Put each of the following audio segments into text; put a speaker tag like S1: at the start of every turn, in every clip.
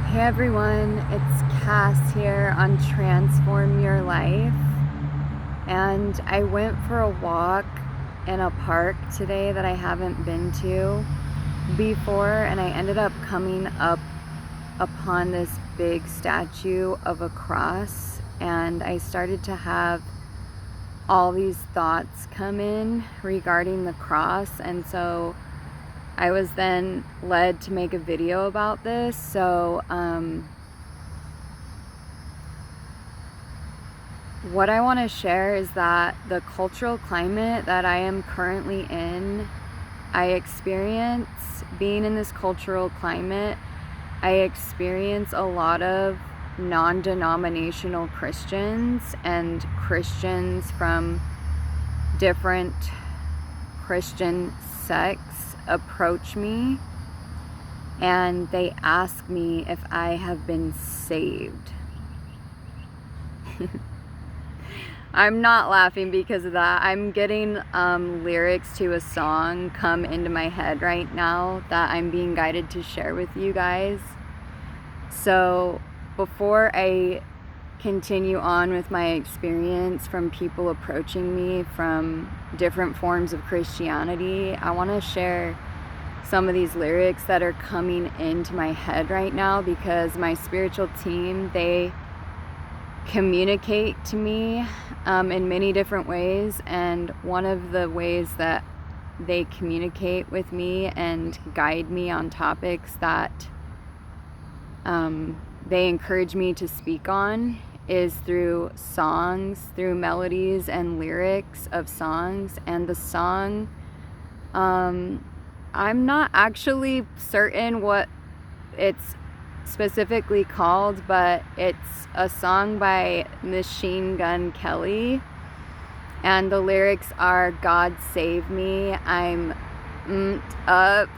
S1: Hey everyone, it's Cass here on Transform Your Life, and I went for a walk in a park today that I haven't been to before, and I ended up coming up upon this big statue of a cross, and I started to have all these thoughts come in regarding the cross, and so I was then led to make a video about this. So what I want to share is that the cultural climate that I am currently in, I experience being in this cultural climate. I experience a lot of non-denominational Christians and Christians from different Christian sects approach me, and they ask me if I have been saved. I'm not laughing because of that. I'm getting lyrics to a song come into my head right now that I'm being guided to share with you guys. So before I continue on with my experience from people approaching me from different forms of Christianity, I want to share some of these lyrics that are coming into my head right now, because my spiritual team, they communicate to me in many different ways, and one of the ways that they communicate with me and guide me on topics that they encourage me to speak on is through songs, through melodies and lyrics of songs. And the song, I'm not actually certain what it's specifically called, but it's a song by Machine Gun Kelly, and the lyrics are, "God save me, I'm up."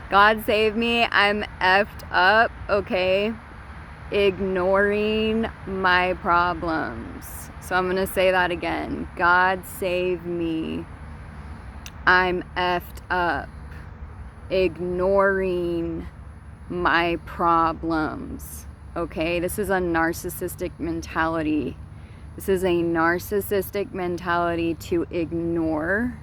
S1: God save me, I'm effed up, okay? Ignoring my problems. So I'm gonna say that again. God save me, I'm effed up. Ignoring my problems. Okay, this is a narcissistic mentality. This is a narcissistic mentality to ignore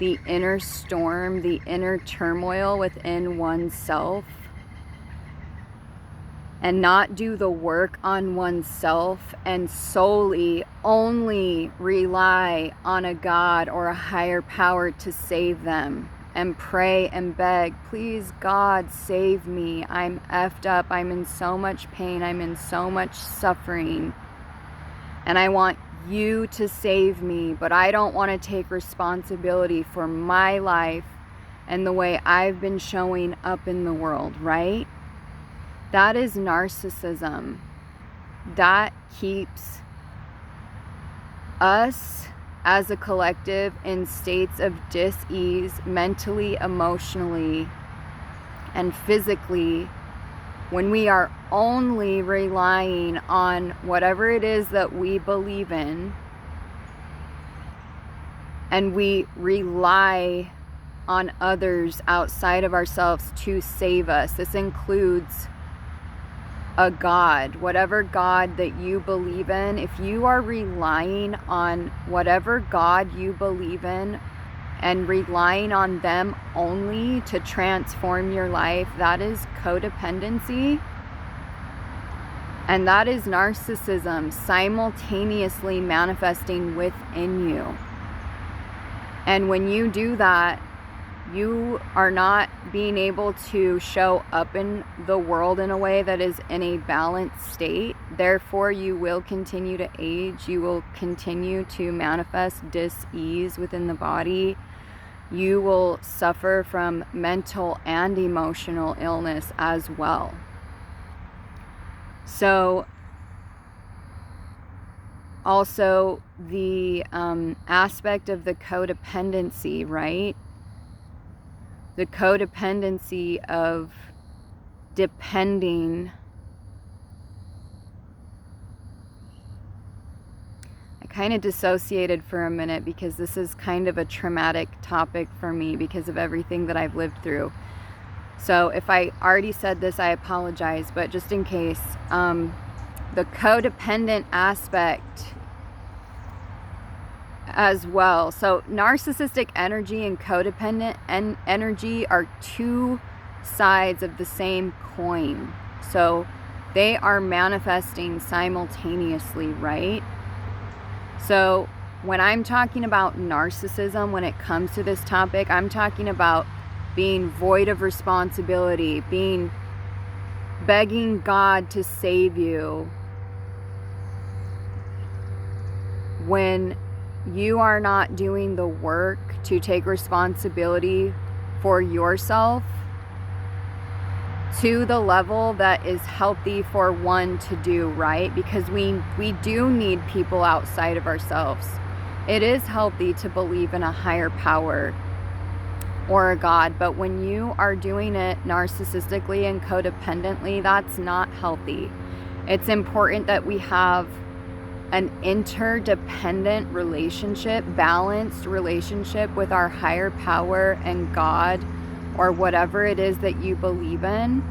S1: the inner storm, the inner turmoil within oneself, and not do the work on oneself and solely only rely on a God or a higher power to save them, and pray and beg, "Please God, save me. I'm effed up. I'm in so much pain. I'm in so much suffering. And I want you to save me, but I don't want to take responsibility for my life and the way I've been showing up in the world," right? That is narcissism. That keeps us as a collective in states of dis-ease mentally, emotionally, and physically, when we are only relying on whatever it is that we believe in, and we rely on others outside of ourselves to save us. This includes a God, whatever God that you believe in. If you are relying on whatever God you believe in and relying on them only to transform your life, that is codependency, and that is narcissism simultaneously manifesting within you. And when you do that, you are not being able to show up in the world in a way that is in a balanced state. Therefore, you will continue to age. You will continue to manifest dis-ease within the body. You will suffer from mental and emotional illness as well. So, also the aspect of the codependency, right? The codependency of depending. I kind of dissociated for a minute because this is kind of a traumatic topic for me because of everything that I've lived through. So if I already said this, I apologize, but just in case, the codependent aspect as well. So narcissistic energy and codependent energy are two sides of the same coin. So they are manifesting simultaneously, right? So when I'm talking about narcissism, when it comes to this topic, I'm talking about being void of responsibility, begging God to save you when you are not doing the work to take responsibility for yourself to the level that is healthy for one to do, right? Because we do need people outside of ourselves. It is healthy to believe in a higher power or a God, but when you are doing it narcissistically and codependently, that's not healthy. It's important that we have an interdependent relationship, balanced relationship with our higher power and God, or whatever it is that you believe in.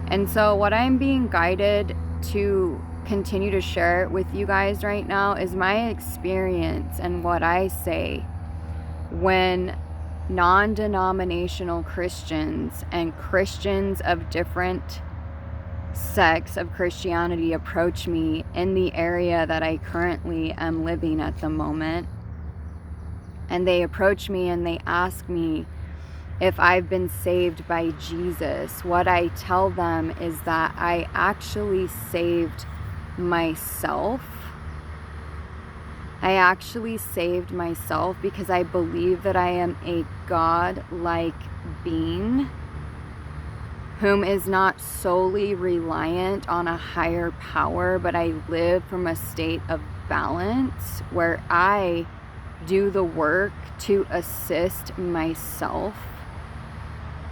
S1: And so what I'm being guided to continue to share with you guys right now is my experience and what I say when non-denominational Christians and Christians of different sects of Christianity approach me in the area that I currently am living at the moment. And they approach me and they ask me if I've been saved by Jesus. What I tell them is that I actually saved myself. I actually saved myself because I believe that I am a God-like being whom is not solely reliant on a higher power, but I live from a state of balance where I do the work to assist myself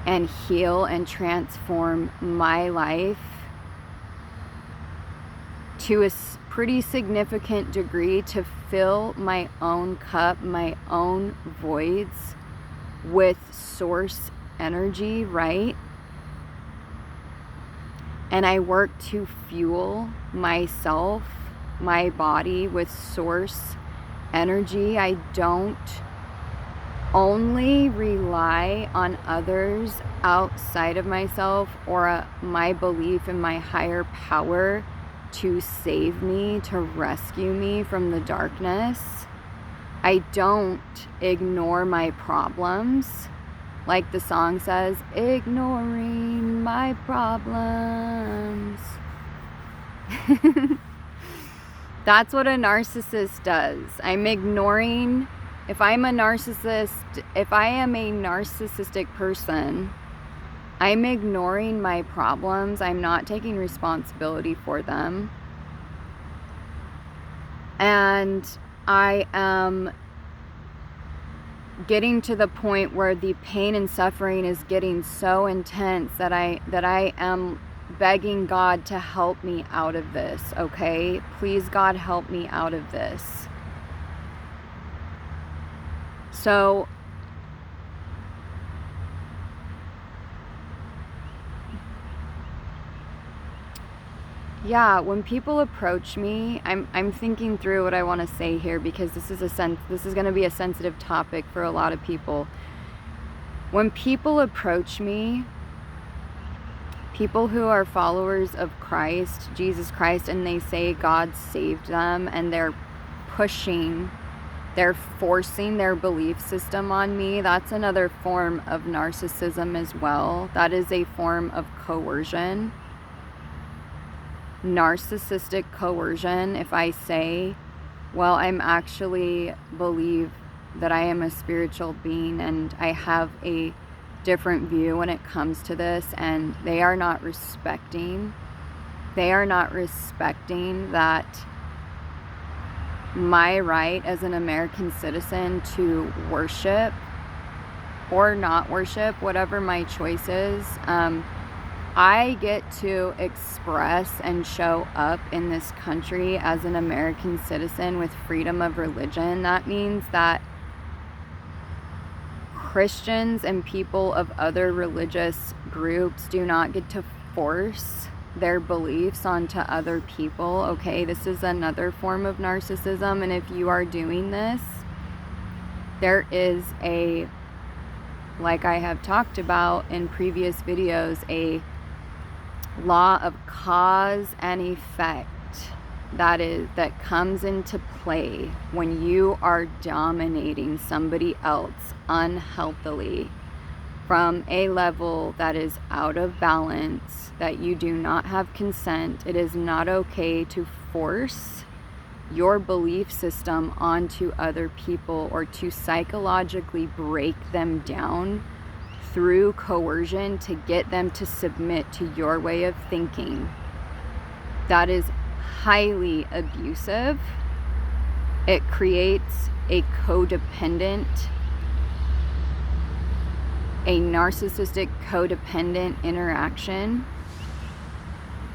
S1: and heal and transform my life to a pretty significant degree to fill my own cup, my own voids with source energy, right? And I work to fuel myself, my body with source energy. I don't only rely on others outside of myself or my belief in my higher power to save me, to rescue me from the darkness. I don't ignore my problems. Like the song says, ignoring my problems. That's what a narcissist does. I'm ignoring, if I am a narcissistic person, I'm ignoring my problems. I'm not taking responsibility for them. And I am getting to the point where the pain and suffering is getting so intense that I am begging God to help me out of this, okay? Please, God, help me out of this. So yeah, when people approach me, I'm thinking through what I want to say here because this is going to be a sensitive topic for a lot of people. When people approach me, people who are followers of Christ, Jesus Christ, and they say God saved them and they're forcing their belief system on me, that's another form of narcissism as well. That is a form of coercion. Narcissistic coercion. If I say, well, I'm actually believe that I am a spiritual being and I have a different view when it comes to this, and they are not respecting that my right as an American citizen to worship or not worship, whatever my choice is, I get to express and show up in this country as an American citizen with freedom of religion. That means that Christians and people of other religious groups do not get to force their beliefs onto other people, okay? This is another form of narcissism, and if you are doing this, there is a, like I have talked about in previous videos, a law of cause and effect that comes into play when you are dominating somebody else unhealthily from a level that is out of balance, that you do not have consent. It is not okay to force your belief system onto other people or to psychologically break them down through coercion to get them to submit to your way of thinking. That is highly abusive. It creates a narcissistic codependent interaction.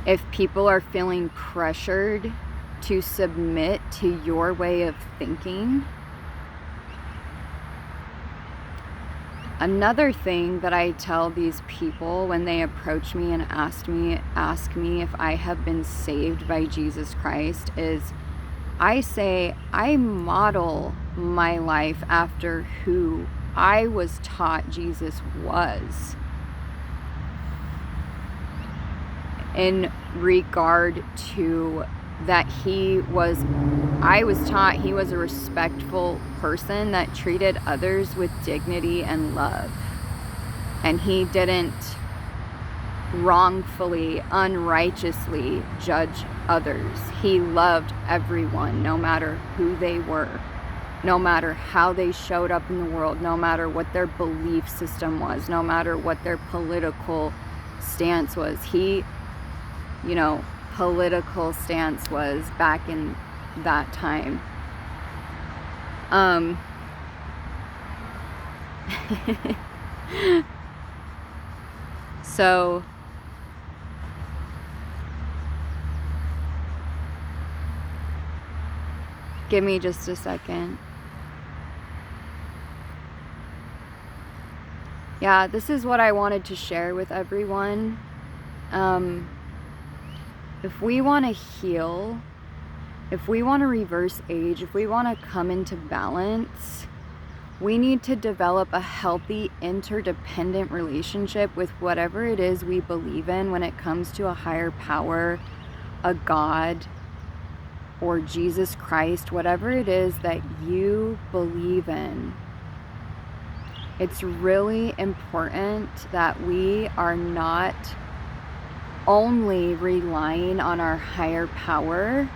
S1: If people are feeling pressured to submit to your way of thinking. Another thing that I tell these people when they approach me and ask me if I have been saved by Jesus Christ is, I say I model my life after who I was taught Jesus was, in regard to that I was taught he was a respectful person that treated others with dignity and love. And he didn't wrongfully, unrighteously judge others. He loved everyone, no matter who they were, no matter how they showed up in the world, no matter what their belief system was, no matter what their political stance was. Political stance was back in that time. So give me just a second. Yeah, this is what I wanted to share with everyone. If we want to heal, if we want to reverse age, if we want to come into balance, we need to develop a healthy, interdependent relationship with whatever it is we believe in when it comes to a higher power, a God, or Jesus Christ, whatever it is that you believe in. It's really important that we are not only relying on our higher power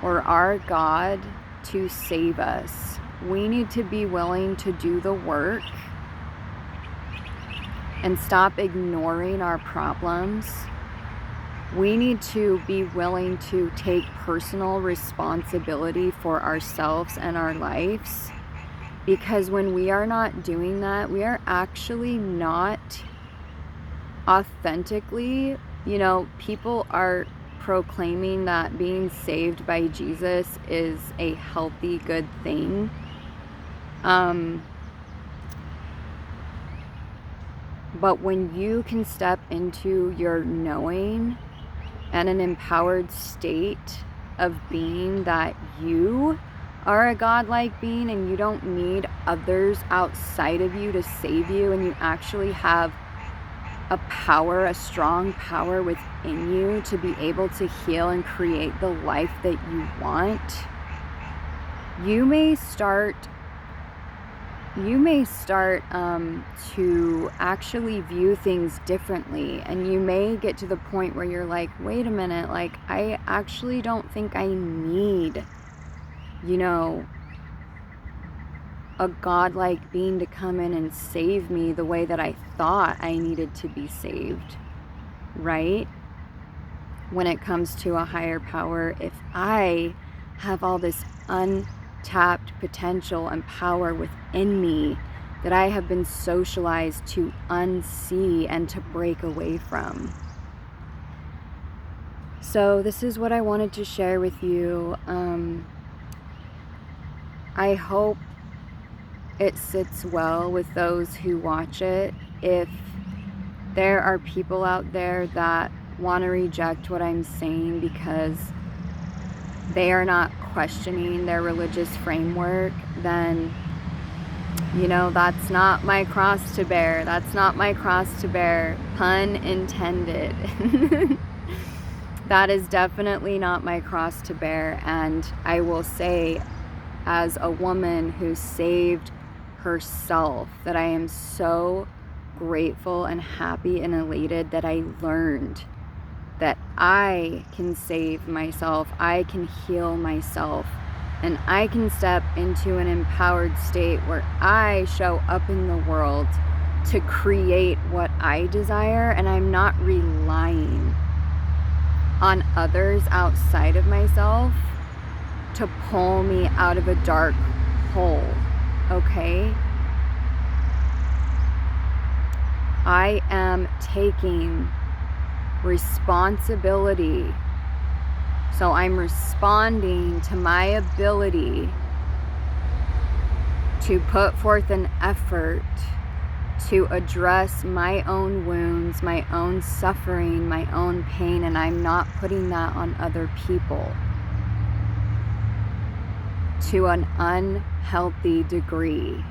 S1: or our God to save us. We need to be willing to do the work and stop ignoring our problems. We need to be willing to take personal responsibility for ourselves and our lives, because when we are not doing that, we are actually not authentically, people are proclaiming that being saved by Jesus is a healthy, good thing. But when you can step into your knowing and an empowered state of being that you are a godlike being and you don't need others outside of you to save you, and you actually have a strong power within you to be able to heal and create the life that you want, you may start to actually view things differently, and you may get to the point where you're like, wait a minute, I actually don't think I need, a godlike being to come in and save me the way that I thought I needed to be saved, right? When it comes to a higher power, if I have all this untapped potential and power within me that I have been socialized to unsee and to break away from. So this is what I wanted to share with you. I hope it sits well with those who watch it. If there are people out there that want to reject what I'm saying because they are not questioning their religious framework, then, you know, that's not my cross to bear. That's not my cross to bear. Pun intended. That is definitely not my cross to bear. And I will say, as a woman who saved herself, that I am so grateful and happy and elated that I learned that I can save myself, I can heal myself, and I can step into an empowered state where I show up in the world to create what I desire, and I'm not relying on others outside of myself to pull me out of a dark hole, okay? I am taking responsibility. So I'm responding to my ability to put forth an effort to address my own wounds, my own suffering, my own pain, and I'm not putting that on other people to an unhealthy degree.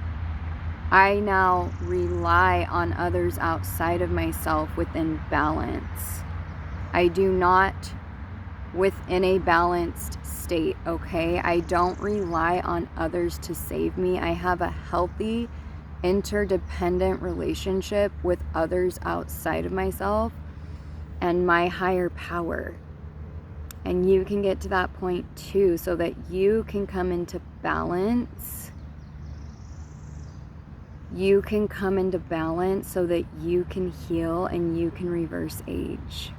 S1: I now rely on others outside of myself within balance. I do not within a balanced state, okay? I don't rely on others to save me. I have a healthy, interdependent relationship with others outside of myself and my higher power. And you can get to that point too, so that you can come into balance. You can come into balance so that you can heal and you can reverse age.